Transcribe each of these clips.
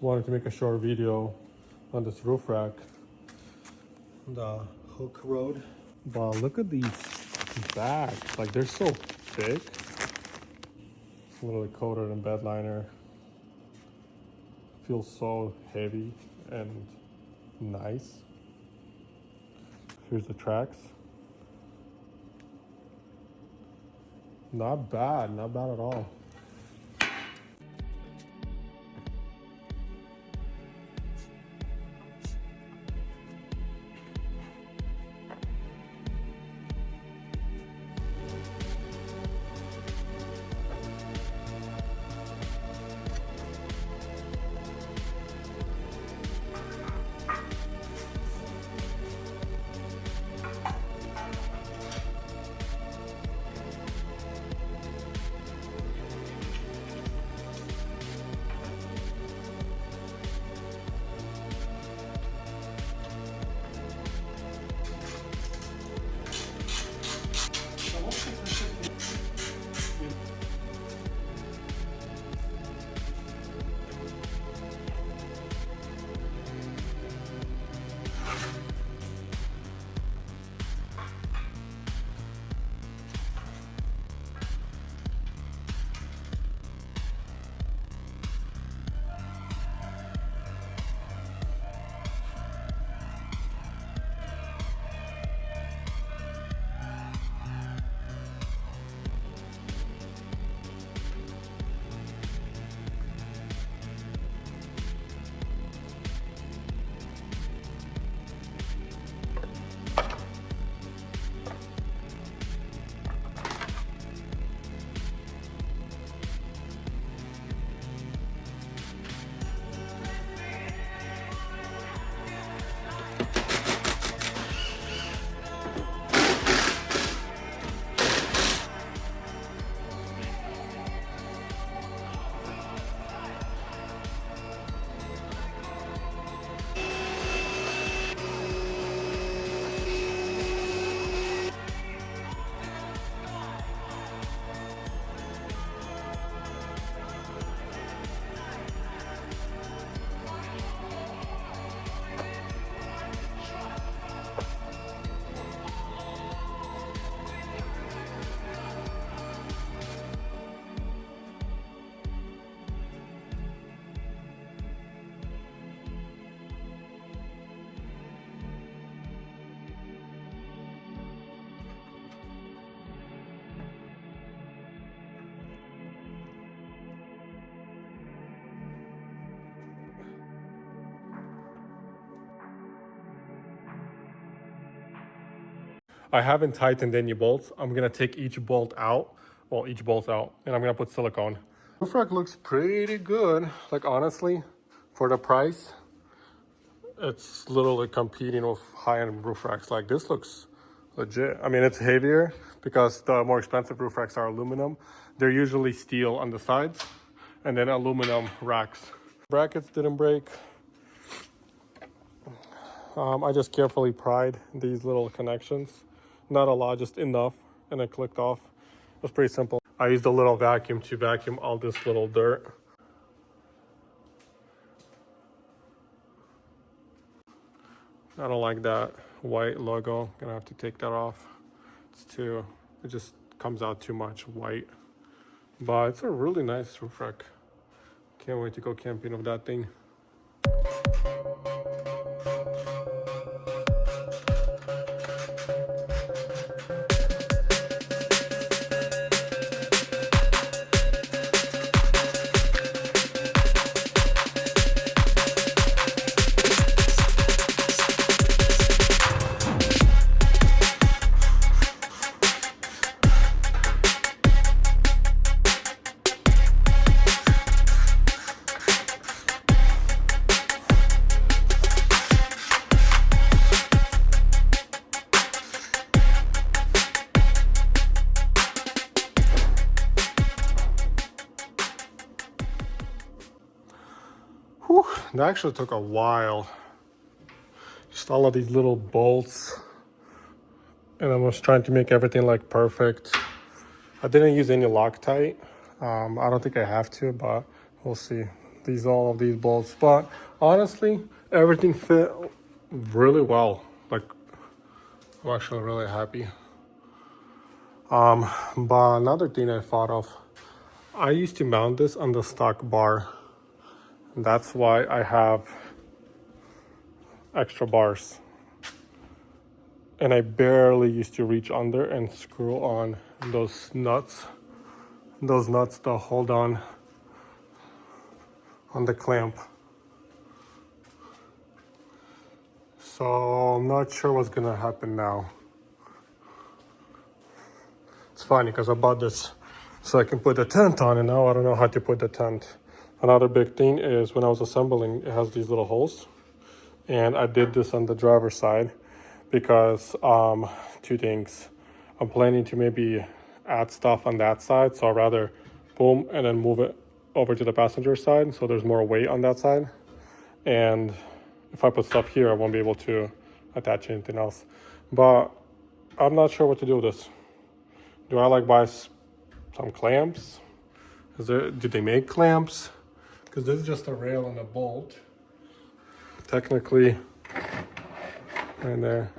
wanted to make a short video on this roof rack, the Hooke Road. But look at these bags, like they're so thick. It's literally coated in bed liner. Feels so heavy and nice. Here's the tracks. Not bad at all. I haven't tightened any bolts. I'm gonna take each bolt out. Well, each bolt's out, and I'm gonna put silicone. Roof rack looks pretty good. Like honestly, for the price, it's literally competing with high-end roof racks. Like this looks legit. I mean, it's heavier because the more expensive roof racks are aluminum. They're usually steel on the sides, and then aluminum racks. Brackets didn't break. I just carefully pried these little connections. Not a lot, just enough, and it clicked off. It was pretty simple. I used a little vacuum to vacuum all this little dirt. I don't like that white logo. Gonna have to take that off. It just comes out too much white. But it's a really nice roof rack. Can't wait to go camping with that thing. Whew, that actually took a while. Just all of these little bolts. And I was trying to make everything like perfect. I didn't use any Loctite. I don't think I have to, but we'll see. all of these bolts. But honestly, everything fit really well. Like, I'm actually really happy. But another thing I thought of, I used to mount this on the stock bar. That's why I have extra bars. And I barely used to reach under and screw on those nuts. Those nuts that hold on the clamp. So I'm not sure what's gonna happen now. It's funny because I bought this so I can put the tent on, and now I don't know how to put the tent. Another big thing is when I was assembling, it has these little holes. And I did this on the driver's side because two things. I'm planning to maybe add stuff on that side, so I'd rather boom and then move it over to the passenger side so there's more weight on that side. And if I put stuff here, I won't be able to attach anything else. But I'm not sure what to do with this. Do I like buy some clamps? Do they make clamps? Because this is just a rail and a bolt. Technically, right there.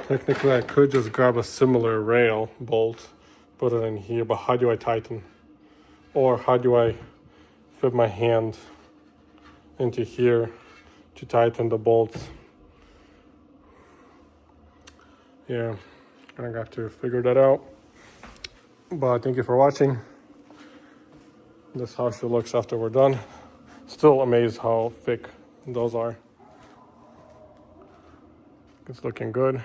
Technically, I could just grab a similar rail bolt, put it in here, but how do I tighten? Or how do I fit my hand into here to tighten the bolts? Yeah, I'm gonna have to figure that out. But thank you for watching. This is how she looks after we're done. Still amazed how thick those are. It's looking good.